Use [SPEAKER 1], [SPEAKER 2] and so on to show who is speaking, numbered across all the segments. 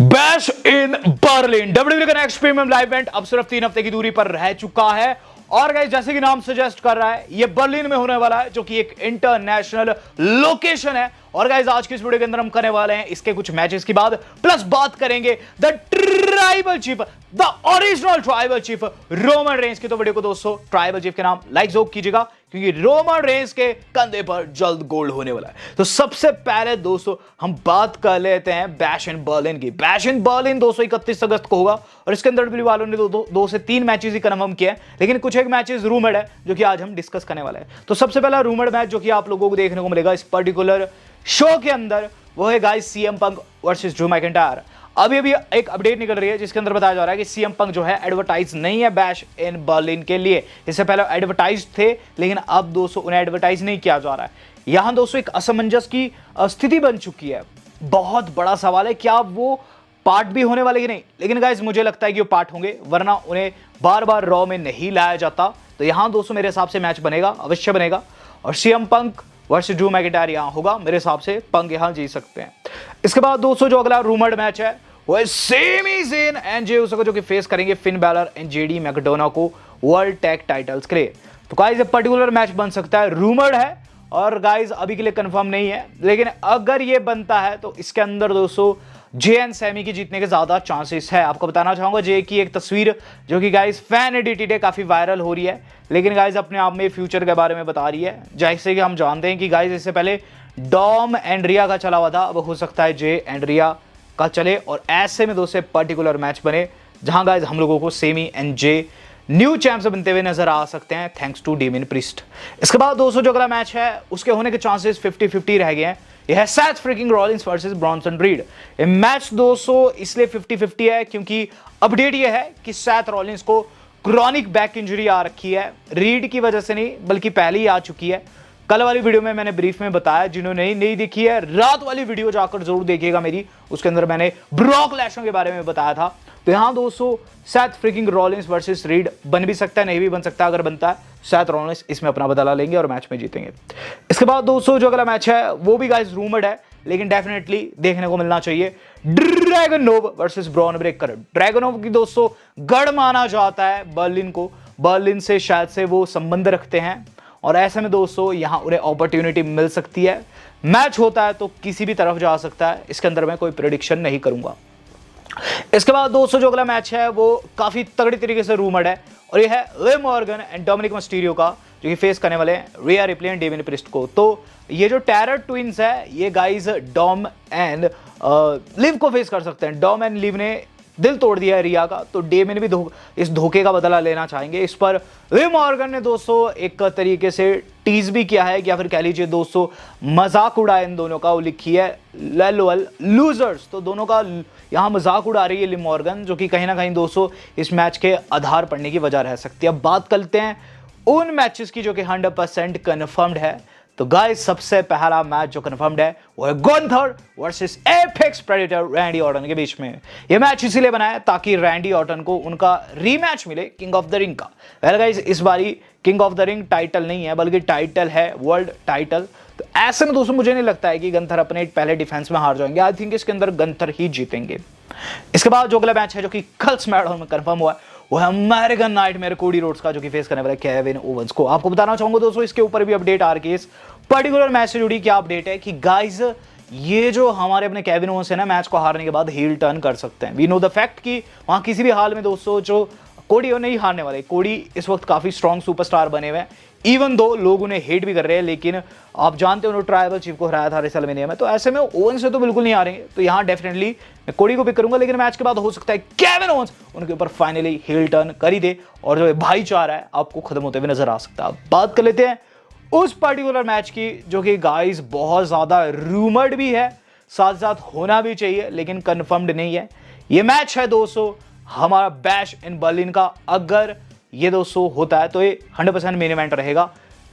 [SPEAKER 1] Bash in Berlin WWE का next premium live event अब सिर्फ 3 हफ्ते की दूरी पर रह चुका है। और गाइस जैसे कि नाम सजेस्ट कर रहा है, ये बर्लिन में होने वाला है, जो कि एक इंटरनेशनल लोकेशन है। और गाइस आज की इस वीडियो के अंदर हम करने वाले हैं इसके कुछ मैचेस की बात, प्लस बात करेंगे the tribal chief, the original tribal chief Roman Reigns की। तो वीडियो को दोस्तों ट्राइबल चीफ के नाम लाइक जरूर कीजिएगा, क्योंकि रोमन रेंज के कंधे पर जल्द गोल्ड होने वाला है। तो सबसे पहले दोस्तों हम बात कर लेते हैं बैश इन बर्लिन की। बैश इन बर्लिन दोस्तों 31 अगस्त को होगा, और इसके अंदर डब्ल्यू वालों ने दो से तीन मैचेस ही कंफर्म किए हैं, लेकिन कुछ एक मैचेस रूमर्ड है जो कि आज हम डिस्कस करने वाले हैं। तो सबसे पहला रूमर्ड मैच जो कि आप लोगों को देखने को मिलेगा इस पर्टिकुलर शो के अंदर, वो है guys CM Punk versus Drew McIntyre. अभी एक अपडेट निकल रही है जिसके अंदर बताया जा रहा है कि सीएम पंक जो है एडवर्टाइज नहीं है बैश इन बर्लिन के लिए। इससे पहले एडवर्टाइज थे, लेकिन अब दोस्तों उन्हें एडवर्टाइज नहीं किया जा रहा है। यहां दोस्तों एक असमंजस की स्थिति बन चुकी है। बहुत बड़ा सवाल है क्या वो पार्ट भी होने वाले कि नहीं, लेकिन गाइस मुझे लगता है कि वो पार्ट होंगे, वरना उन्हें बार बार रॉ में नहीं लाया जाता। तो यहां दोस्तों मेरे हिसाब से मैच बनेगा, अवश्य बनेगा, और CM Punk versus Drew McIntyre यहां होगा। मेरे हिसाब से पंक यहां जीत सकते हैं। इसके बाद दोस्तों जो अगला रूमर्ड मैच है वो है सेमी ज़ेन एंड जे उसको जो कि फेस करेंगे Finn Balor and JD McDonagh को वर्ल्ड टैग टाइटल्स के लिए। तो गाइस ये पर्टिकुलर मैच बन सकता है, रूमर्ड है और गाइस अभी के लिए कंफर्म नहीं है, लेकिन अगर ये बनता है तो इसके अंदर दोस्तों जे एंड सैमी की जीतने के ज्यादा चांसेस है। आपको बताना चाहूंगा जे की एक तस्वीर जो कि गाइस फैन एडिटेड है, काफी वायरल हो रही है, लेकिन गाइस अपने आप में फ्यूचर के बारे में बता रही है। जैसे कि हम जानते हैं कि गाइस इससे पहले डॉम एंड रिया का चला हुआ था, अब हो सकता है जे एंड रिया का चले, और ऐसे में दोस्तों पर्टिकुलर मैच बने जहां गाइस हम लोगों को semi and J new champs बनते हुए नजर आ सकते हैं, थैंक्स टू डेमियन प्रीस्ट। इसके बाद दोस्तों जो अगला मैच है उसके होने के चांसेस 50-50 रह गए हैं। यह है Seth freaking Rollins versus Bronson read. ये मैच दोस्तों इसलिए 50-50 है क्योंकि अपडेट यह है कि सेथ रॉलिंस को क्रॉनिक बैक इंजरी आ रखी है, रीड की वजह से नहीं बल्कि पहले ही आ चुकी है। कल वाली वीडियो में मैंने ब्रीफ में बताया, जिन्होंने नहीं देखी है रात वाली वीडियो जाकर जरूर देखिएगा मेरी, उसके अंदर मैंने ब्रॉक लेसनर के बारे में बताया था। तो यहां दोस्तों Seth freaking Rollins versus read बन भी सकता है, नहीं भी बन सकता। अगर बनता है सेथ रॉलिंस इसमें अपना बदला लेंगे और मैच में जीतेंगे। इसके बाद दोस्तों जो अगला मैच है वो भी गाइस रूमर्ड है, लेकिन डेफिनेटली देखने को मिलना चाहिए, Dragunov versus Bron Breakker. Dragunov की दोस्तों गढ़ माना जाता है बर्लिन को, बर्लिन से शायद से वो संबंध रखते हैं, और ऐसे में दोस्तों यहां उन्हें अपॉर्चुनिटी मिल सकती है। मैच होता है तो किसी भी तरफ जा सकता है, इसके अंदर मैं कोई प्रेडिक्शन नहीं करूंगा। इसके बाद दोस्तों जो अगला मैच है वो काफी तगड़ी तरीके से रूमर्ड है, और ये है Liv Morgan and Dominik Mysterio का, जो कि फेस करने वाले हैं रिया रिप्ले एंड डेमियन प्रीस्ट को। तो ये जो टेरर ट्विंस है ये गाइस डॉम एंड लिव को फेस कर सकते हैं। डॉम एंड लिव ने दिल तोड़ दिया है रिया का, तो डेमियन भी इस धोखे का बदला लेना चाहेंगे। इस पर लिव मॉर्गन ने दोस्तों एक तरीके से टीज भी किया है, या फिर कह लीजिए दोस्तों मजाक उड़ाया इन दोनों का, वो लिखी है लेलोल लूजर्स। तो दोनों का यहाँ मजाक उड़ा रही है लिव मॉर्गन, जो कि कहीं ना कहीं दोस्तों इस मैच के आधार पड़ने की वजह रह सकती है। अब बात करते हैं उन मैचेस की जो कि 100% कन्फर्म्ड है। तो गाइस सबसे पहला मैच जो कंफर्म्ड है वो है Gunther versus apex predator Randy Orton के बीच में। यह मैच इसीलिए बनाया ताकि रैंडी ऑर्टन को उनका रीमैच मिले किंग ऑफ द रिंग का। वेल गाइस इस बारी king of the ring title नहीं है, बल्कि टाइटल है वर्ल्ड टाइटल। तो ऐसे में दोस्तों मुझे नहीं लगता है कि गंथर अपने पहले डिफेंस में हार जाएंगे। आई थिंक इसके अंदर गंथर ही जीतेंगे। इसके बाद जो अगला मैच है जो कि कल स्मैकडाउन में कंफर्म हुआ है वो है अमेरिकन नाइटमेयर कोडी रोड्स का, जो कि फेस करने वाला है केविन ओवेंस को। आपको बताना चाहूंगा दोस्तों इसके ऊपर भी अपडेट आ रही है। इस पर्टिकुलर मैच से जुड़ी क्या अपडेट है कि गाइस ये जो हमारे अपने केविन ओवेंस है ना, मैच को हारने के बाद हील टर्न कर सकते हैं। वी नो द फैक्ट कि वहां किसी भी हाल में दोस्तों जो कोडी नहीं हारने वाले। कोडी इस वक्त काफी स्ट्रॉन्ग सुपरस्टार बने हुए हैं, इवन दो लोग उन्हें हेट भी कर रहे हैं, लेकिन आप जानते हैं उन्होंने ट्राइबल चीफ को हराया था रेसलमेनिया में। तो ऐसे में ओवन से तो बिल्कुल नहीं हारेंगे, तो यहाँ डेफिनेटली मैं कोडी को पिक करूंगा, लेकिन मैच के बाद हो सकता है केविन ओवेंस उनके ऊपर फाइनली हील टर्न कर ही दे, और जो भाईचारा है आपको खत्म होते हुए नजर आ सकता है। बात कर लेते हैं उस पर्टिकुलर मैच की जो कि गाइस बहुत ज्यादा रूमर्ड भी है, साथ साथ होना भी चाहिए, लेकिन कंफर्म्ड नहीं है। ये मैच है दोस्तों हमारा बैश इन बर्लिन का। अगर ये दोस्तों होता है तो ये 100% मेन इवेंट रहेगा।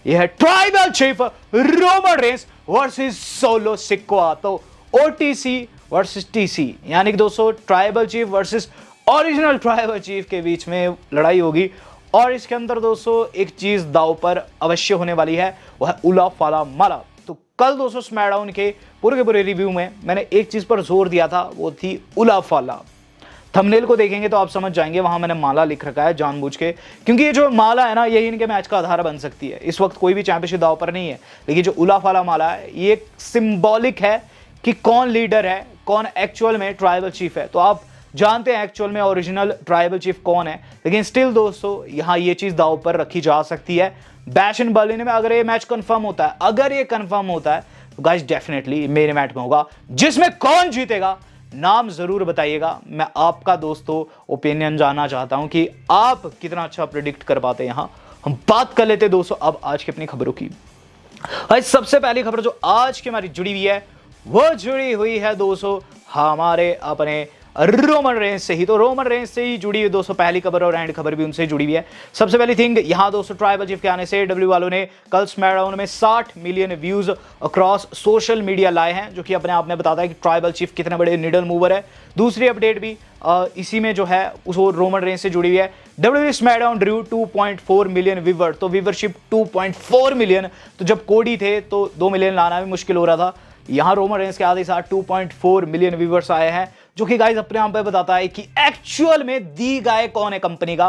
[SPEAKER 1] ये है tribal chief Roman Reigns versus Solo Sikoa. तो ओटीसी वर्सेस टीसी, यानी कि दोस्तों tribal chief versus original tribal chief के बीच में लड़ाई होगी। और इसके अंदर दोस्तों एक चीज दाव पर अवश्य होने वाली है, वह है उला फाला माला। तो कल दोस्तों स्मैकडाउन के पूरे रिव्यू में मैंने एक चीज पर जोर दिया था, वो थी उलाफाला। थंबनेल को देखेंगे तो आप समझ जाएंगे, वहां मैंने माला लिख रखा है जानबूझ के, क्योंकि ये जो माला है ना, यही इनके मैच का आधार बन सकती है। इस वक्त कोई भी चैंपियनशिप दांव पर नहीं है, लेकिन जो उलाफाला माला है ये एक सिंबॉलिक है कि कौन लीडर है, कौन एक्चुअल में ट्राइबल चीफ है। तो आप जानते हैं एक्चुअल में ओरिजिनल ट्राइबल चीफ कौन है, लेकिन स्टिल दोस्तों यहां ये चीज दांव पर रखी जा सकती है। बैश इन बर्लिन में अगर ये मैच कंफर्म होता है, अगर ये कंफर्म होता है तो गाइस डेफिनेटली मेरे मैच में होगा, जिसमें कौन जीतेगा नाम जरूर बताइएगा। मैं आपका दोस्तों ओपिनियन जानना चाहता हूं कि आप कितना अच्छा प्रिडिक्ट कर पाते हैं। यहां हम बात कर लेते हैं दोस्तों अब आज की अपनी खबरों की। आज सबसे पहली खबर जो आज की हमारी जुड़ी हुई है, वो जुड़ी हुई है दोस्तों हमारे अपने रोमन रेंज से ही। तो रोमन रेंज से ही जुड़ी हुई दोस्तों पहली खबर, और एंड खबर भी उनसे जुड़ी हुई है। सबसे पहली थिंग यहां दोस्तों ट्राइबल चीफ के आने से डब्ल्यू वालों ने कल स्मैकडाउन में 60 million views across social media लाए हैं, जो कि अपने आप में बताता है कि ट्राइबल चीफ कितने बड़े निडल मूवर है। दूसरी अपडेट भी इसी में जो है उस रोमन रेंज से जुड़ी हुई है। W SmackDown Drew 2.4 million viewer, तो व्यूवरशिप 2.4 मिलियन। तो जब कोडी थे तो 2 मिलियन लाना भी मुश्किल हो रहा था, यहां रोमन रेंज के आधे साथ 2.4 मिलियन व्यूवर्स आए हैं, जो कि गाइस अपने आप पे बताता है कि एक्चुअल में दी गाय कौन है कंपनी का।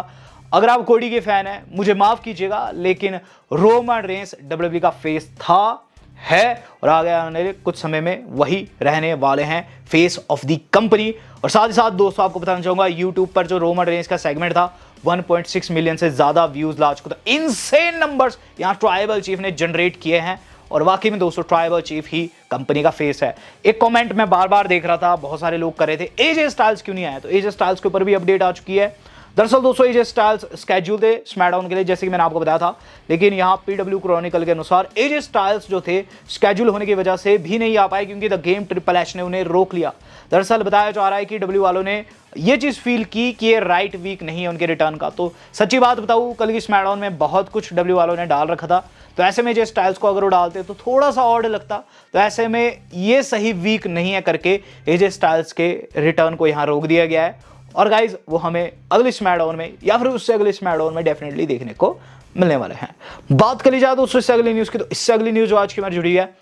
[SPEAKER 1] अगर आप कोडी के फैन हैं मुझे माफ कीजिएगा, लेकिन रोमन रेंज डब्ल्यूडब्ल्यूई का फेस था, है और आगे आने वाले कुछ समय में वही रहने वाले हैं, फेस ऑफ द कंपनी। और साथ ही साथ दोस्तों आपको बताना चाहूंगा यूट्यूब पर जो रोमन रेंज का सेगमेंट था 1.6 मिलियन से ज्यादा व्यूज ला चुका था। इनसेन नंबर्स यहां ट्राइबल चीफ ने जनरेट किए हैं, और वाकई में दोस्तों ट्राइबल चीफ ही कंपनी का फेस है। एक कमेंट मैं बार बार देख रहा था, बहुत सारे लोग कर रहे थे एजे स्टाइल्स क्यों नहीं आया, तो एजे स्टाइल्स के ऊपर भी अपडेट आ चुकी है। दरअसल दोस्तों एजे स्टाइल्स स्केड्यूल थे स्मैकडाउन के लिए, जैसे कि मैंने आपको बताया था, लेकिन यहां पीडब्ल्यू क्रॉनिकल के अनुसार एजे स्टाइल्स जो थे स्केड्यूल होने की वजह से भी नहीं आ पाए, क्योंकि द गेम ट्रिपल एच ने उन्हें रोक लिया। दरअसल बताया जा रहा है कि डब्ल्यू वालों ने ये चीज फील की कि ये राइट वीक नहीं है उनके रिटर्न का। तो सच्ची बात बताऊं, कल की स्मैकडाउन में बहुत कुछ डब्ल्यू वालों ने डाल रखा था, तो ऐसे में जो स्टाइल्स को अगर वो डालते तो थोड़ा सा ऑड लगता। तो ऐसे में ये सही वीक नहीं है करके एजे स्टाइल्स के रिटर्न को यहां रोक दिया गया है, और गाइज वो हमें अगले स्मैकडाउन में या फिर उससे अगले स्मैकडाउन में डेफिनेटली देखने को मिलने वाले हैं। बात कर ली जाए दोस्तों इससे अगली न्यूज की, तो इससे अगली न्यूज जो आज की हमारी जुड़ी है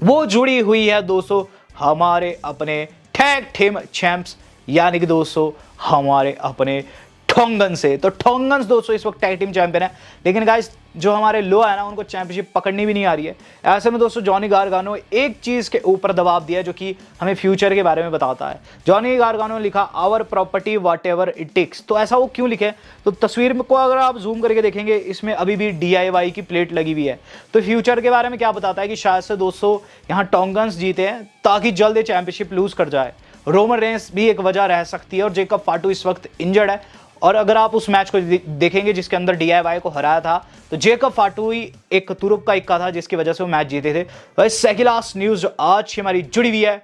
[SPEAKER 1] वो जुड़ी हुई है दोस्तों हमारे अपने टैग टीम चैंप्स, यानी कि दोस्तों हमारे अपने ठोंगन से। तो ठोंगन दोस्तों इस वक्त टैग टीम चैंपियन है, लेकिन गाइस जो हमारे लो है ना, उनको चैंपियनशिप पकड़नी भी नहीं आ रही है। ऐसे में दोस्तों जॉनी गारगानो एक चीज के ऊपर दबाव दिया जो कि हमें फ्यूचर के बारे में बताता है। जॉनी गारगानो ने लिखा our property whatever it takes. तो ऐसा वो क्यों लिखे, तो तस्वीर को अगर आप जूम करके देखेंगे इसमें अभी भी DIY की प्लेट लगी हुई है। तो फ्यूचर के बारे में क्या बताता है कि शायद से दोस्तों यहाँ टोंगन्स जीते हैं ताकि जल्द चैंपियनशिप लूज कर जाए। रोमन रेंस भी एक वजह रह सकती है, और जेकब फाटू इस वक्त इंजर्ड है। और अगर आप उस मैच को देखेंगे जिसके अंदर DIY को हराया था, तो जेकब फाटू ही एक तुरुप का इक्का था जिसकी वजह से वो मैच जीते थे। वही सेकंड लास्ट न्यूज जो आज हमारी जुड़ी हुई है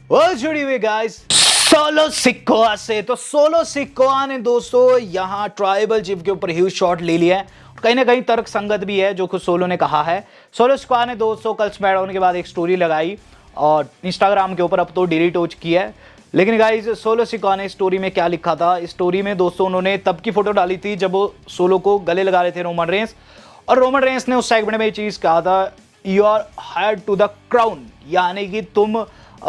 [SPEAKER 1] वो जुड़ी हुई गाइस सोलो सिकोआ से। तो सोलो सिकोआ ने दोस्तों यहां ट्राइबल चीफ के ऊपर ह्यूज शॉट ले लिया है, कहीं ना कहीं तर्क संगत भी है जो खुद सोलो ने कहा है। सोलो सिकोआ ने दोस्तों कल स्मैकडाउन के बाद एक स्टोरी लगाई और इंस्टाग्राम के ऊपर, अब तो डिलीट हो चुकी है, लेकिन गाइस सोलो सिकोआ ने स्टोरी में क्या लिखा था। स्टोरी में दोस्तों उन्होंने तब की फोटो डाली थी जब वो सोलो को गले लगा रहे थे रोमन रेंस, और रोमन रेंस ने उस सेगमेंट में ये चीज कहा था you are heir to the crown, यानी कि तुम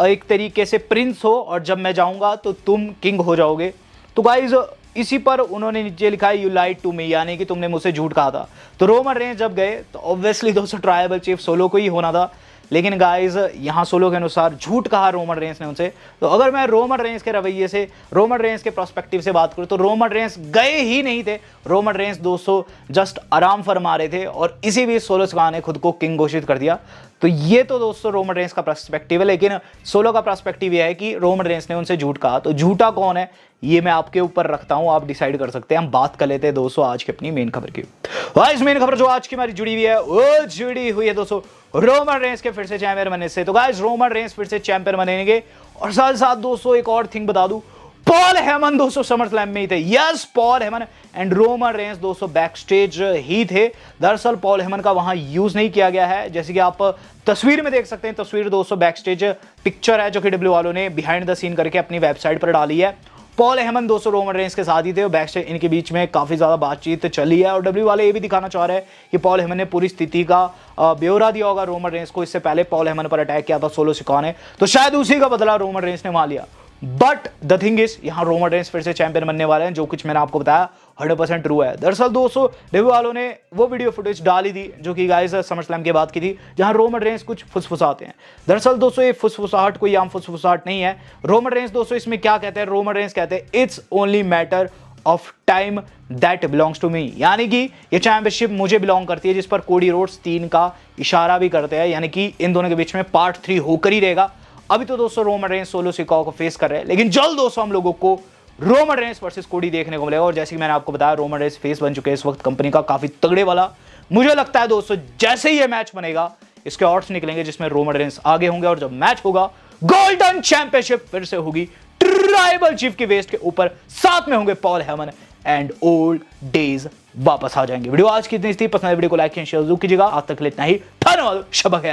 [SPEAKER 1] एक तरीके से प्रिंस हो और जब मैं जाऊंगा तो तुम किंग हो जाओगे। तो गाइस इसी पर उन्होंने नीचे लिखा है यू लाइड टू मी, यानी कि तुमने मुझसे झूठ कहा था। तो रोमन रेंस जब गए तो ऑब्वियसली दोस्तों ट्राइबल चीफ सोलो को ही होना था, लेकिन गाइस यहां सोलो के अनुसार झूठ कहा रोमन रेंस ने उनसे। तो अगर मैं रोमन रेंस के रवैये से, रोमन रेंस के पर्सपेक्टिव से बात करूं तो रोमन रेंस गए ही नहीं थे। रोमन रेंस दोस्तों जस्ट आराम फरमा रहे थे, और इसी बीच सोलो सिकोआ ने खुद को किंग घोषित कर दिया। तो ये तो दोस्तों रोमन रेंस का पर्सपेक्टिव है, लेकिन सोलो का पर्सपेक्टिव ये है कि रोमन रेंस ने उनसे झूठ कहा। तो झूठा कौन है ये मैं आपके ऊपर रखता हूं, आप डिसाइड कर सकते हैं। हम बात कर लेते हैं दोस्तों आज की अपनी मेन खबर की। इस मेन खबर जो आज की हमारी जुड़ी हुई है वो जुड़ी हुई है दोस्तों रोमन रेंस के फिर से चैंपियन बनने से। तो गाइस रोमन रेंस फिर से चैंपियन बनेंगे, और साथ साथ दोस्तों एक और थिंग बता दूं, पॉल हेमन दोस्तों समर स्लैम में ही थे। Yes, Paul Heyman and Roman Reigns दोस्तों बैक स्टेज ही थे। दरअसल पॉल हेमन का वहां यूज नहीं किया गया है, जैसे कि आप तस्वीर में देख सकते हैं। तस्वीर दोस्तों बैक स्टेज पिक्चर है जो कि डब्ल्यू वालों ने बिहाइंड द सीन करके अपनी वेबसाइट पर डाली है। पॉल हेमन दोस्तों रोमन रेंस के साथ ही थे और बैक स्टेज इनके बीच में काफी ज्यादा बातचीत चली है और डब्ल्यू वाले ये भी दिखाना चाह रहे हैं कि पॉल हेमन ने पूरी स्थिति का ब्यौरा दिया होगा रोमन रेंस को। इससे पहले पॉल हेमन पर अटैक किया था सोलो सिकोआ ने, तो शायद उसी का बदला रोमन रेंस ने वहां लिया। बट द थिंग इज यहां रोमन रेंस फिर से चैंपियन बनने वाले हैं, जो कुछ मैंने आपको बताया 100% ट्रू है। दरअसल दोस्तों डब्ल्यू वालों ने वो वीडियो फुटेज डाली थी जो कि गाइस समरस्लैम के बाद की थी, जहां रोमन रेंस कुछ फुसफुसाते हैं। दरअसल दोस्तों ये फुसफुसाहट कोई आम फुसफुसाहट नहीं है। रोमन रेंस दोस्तों इसमें क्या कहते हैं, रोमन रेंस कहते हैं it's only matter of time that belongs to me, यानी कि ये चैंपियनशिप मुझे बिलोंग करती है, जिस पर कोडी रोड्स 3 का इशारा भी करते हैं, यानी कि इन दोनों के बीच में पार्ट 3 होकर ही रहेगा। अभी तो दोस्तों रोमन रेंस सोलो सिकोआ को फेस कर रहे हैं, लेकिन जल्द दोस्तों हम लोगों को रोमन रेंस वर्सेस कोडी देखने को मिलेगा। और जैसे कि मैंने आपको बताया रोमन रेंस फेस बन चुके हैं इस वक्त कंपनी का काफी तगड़े वाला। मुझे लगता है दोस्तों जैसे ही ये मैच बनेगा इसके ऑड्स निकलेंगे जिसमें रोमन रेंस आगे होंगे, और जब मैच होगा गोल्डन चैंपियनशिप फिर से होगी ट्राइबल चीफ की वेस्ट के ऊपर, साथ में होंगे Paul Heyman and old days वापस आ जाएंगे। वीडियो आज की इतनी थी, पसंद है वीडियो को लाइक शेयर जरूर कीजिएगा। आज तक के लिए इतना ही, धन्यवाद, शब्बा खैर।